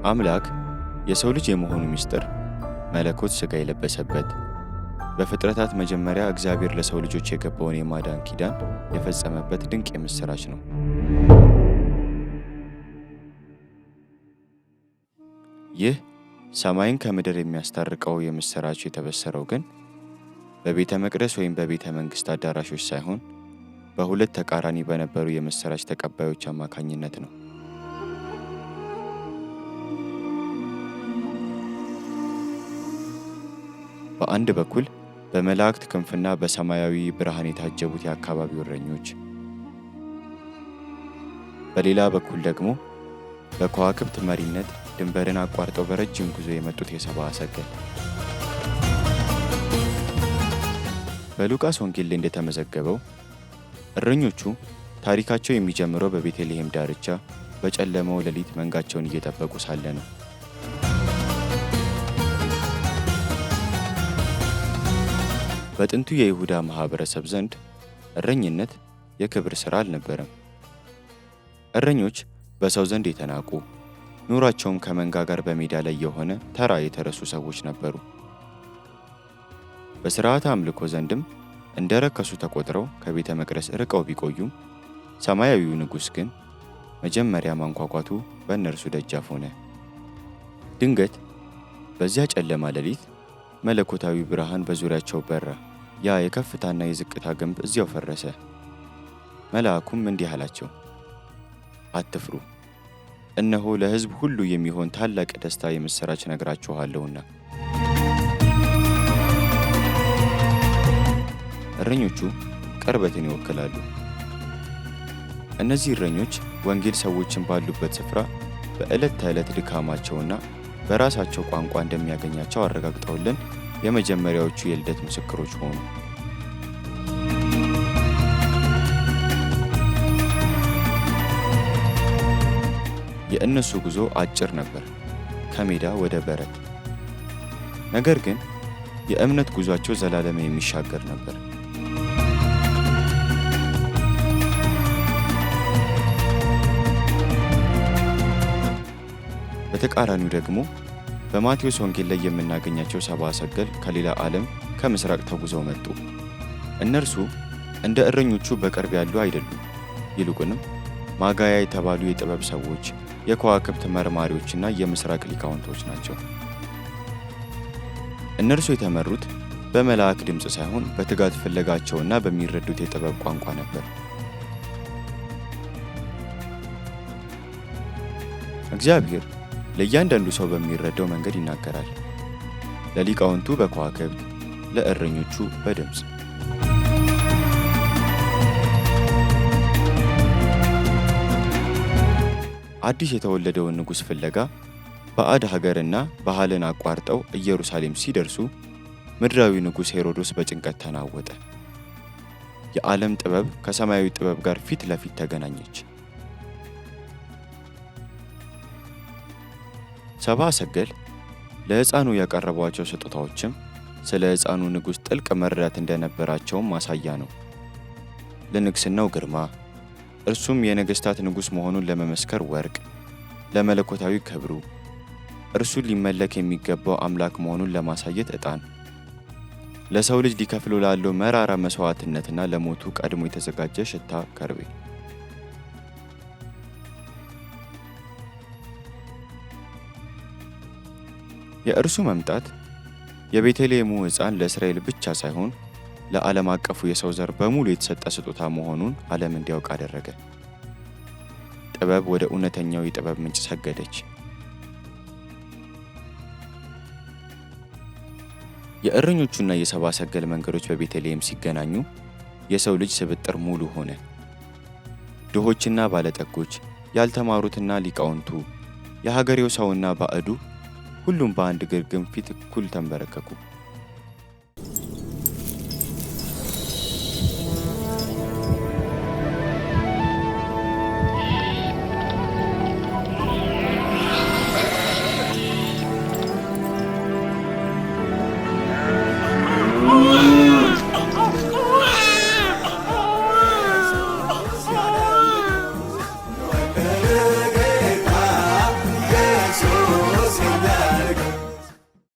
አምላክ የሰው ልጅ የመሆኑ ምስጢር መለኮት ሥጋ የለበሰበት በፍጥረታት መጀመሪያ እግዚአብሔር ለሰው ልጆች የገባውን የማዳን ኪዳን የፈጸመበት ድንቅ የምሥራች ነው። ይህ ሰማይን ከምድር የሚያስታርቀው የምሥራች የተበሰረው ግን በቤተ መቅደስ ወይም በቤተ መንግሥት አዳራሾች ሳይሆን በሁለት ተቃራኒ በነበሩ የምሥራች ተቀባዮች አማካኝነት ነው። በአንድ በኩል በመላእክት ክንፍና በሰማያዊ ብርሃን የታጀቡት የአካባቢው እረኞች፣ በሌላ በኩል ደግሞ በከዋክብት መሪነት ድንበርን አቋርጠው በረጅም ጉዞ የመጡት የሰብአ ሰገል። በሉቃስ ወንጌል ላይ እንደተመዘገበው እረኞቹ ታሪካቸው የሚጀምረው በቤተልሔም ዳርቻ በጨለመው ሌሊት መንጋቸውን እየጠበቁ ሳለ ነው። በጥንቱ የይሁዳ ማህበረሰብ ዘንድ እረኝነት የክብር ሥራ አልነበረም። እረኞች በሰው ዘንድ የተናቁ፣ ኑሯቸውም ከመንጋ ጋር በሜዳ ላይ የሆነ ተራ የተረሱ ሰዎች ነበሩ። በሥርዓተ አምልኮ ዘንድም እንደ ረከሱ ተቆጥረው ከቤተ መቅደስ ርቀው ቢቆዩም ሰማያዊው ንጉሥ ግን መጀመሪያ ማንኳኳቱ በእነርሱ ደጃፍ ሆነ። ድንገት በዚያ ጨለማ ሌሊት መለኮታዊ ብርሃን በዙሪያቸው በራ። ያ የከፍታና የዝቅታ ግንብ እዚያው ፈረሰ። መልአኩም እንዲህ አላቸው፣ አትፍሩ፣ እነሆ ለሕዝብ ሁሉ የሚሆን ታላቅ ደስታ የምሥራች ነግራችኋለሁና። እረኞቹ ቅርበትን ይወክላሉ። እነዚህ እረኞች ወንጌል ሰዎችን ባሉበት ስፍራ በዕለት ተዕለት ድካማቸውና በራሳቸው ቋንቋ እንደሚያገኛቸው አረጋግጠውልን የመጀመሪያዎቹ የልደት ምስክሮች ሆኑ። የእነሱ ጉዞ አጭር ነበር፣ ከሜዳ ወደ በረት። ነገር ግን የእምነት ጉዟቸው ዘላለም የሚሻገር ነበር። በተቃራኒው ደግሞ በማቴዎስ ወንጌል ላይ የምናገኛቸው ሰብአ ሰገል ከሌላ ዓለም ከምሥራቅ ተጉዘው መጡ። እነርሱ እንደ እረኞቹ በቅርብ ያሉ አይደሉም። ይልቁንም ማጋያ የተባሉ የጥበብ ሰዎች፣ የከዋክብት መርማሪዎችና የምሥራቅ ሊቃውንቶች ናቸው። እነርሱ የተመሩት በመልአክ ድምፅ ሳይሆን በትጋት ፍለጋቸውና በሚረዱት የጥበብ ቋንቋ ነበር። እግዚአብሔር ለእያንዳንዱ ሰው በሚረዳው መንገድ ይናገራል። ለሊቃውንቱ በከዋክብት፣ ለእረኞቹ በድምፅ። አዲስ የተወለደውን ንጉሥ ፍለጋ ባዕድ ሀገርና ባህልን አቋርጠው ኢየሩሳሌም ሲደርሱ ምድራዊ ንጉሥ ሄሮድስ በጭንቀት ተናወጠ። የዓለም ጥበብ ከሰማያዊ ጥበብ ጋር ፊት ለፊት ተገናኘች። ሰብአ ሰገል ለሕፃኑ ያቀረቧቸው ስጦታዎችም ስለ ሕፃኑ ንጉሥ ጥልቅ መረዳት እንደነበራቸውም ማሳያ ነው። ለንግሥናው ግርማ፣ እርሱም የነገሥታት ንጉሥ መሆኑን ለመመስከር ወርቅ፣ ለመለኮታዊ ክብሩ፣ እርሱን ሊመለክ የሚገባው አምላክ መሆኑን ለማሳየት ዕጣን፣ ለሰው ልጅ ሊከፍሉ ላለው መራራ መሥዋዕትነትና ለሞቱ ቀድሞ የተዘጋጀ ሽታ ከርቤ። የእርሱ መምጣት የቤተልሔሙ ሕፃን ለእስራኤል ብቻ ሳይሆን ለዓለም አቀፉ የሰው ዘር በሙሉ የተሰጠ ስጦታ መሆኑን ዓለም እንዲያውቅ አደረገ። ጥበብ ወደ እውነተኛው የጥበብ ምንጭ ሰገደች። የእረኞቹና የሰብአ ሰገል መንገዶች በቤተልሔም ሲገናኙ የሰው ልጅ ስብጥር ሙሉ ሆነ። ድሆችና ባለጠጎች፣ ያልተማሩትና ሊቃውንቱ፣ የሀገሬው ሰውና ባዕዱ ሁሉም በአንድ ግርግም ፊት እኩል ተንበረከኩ።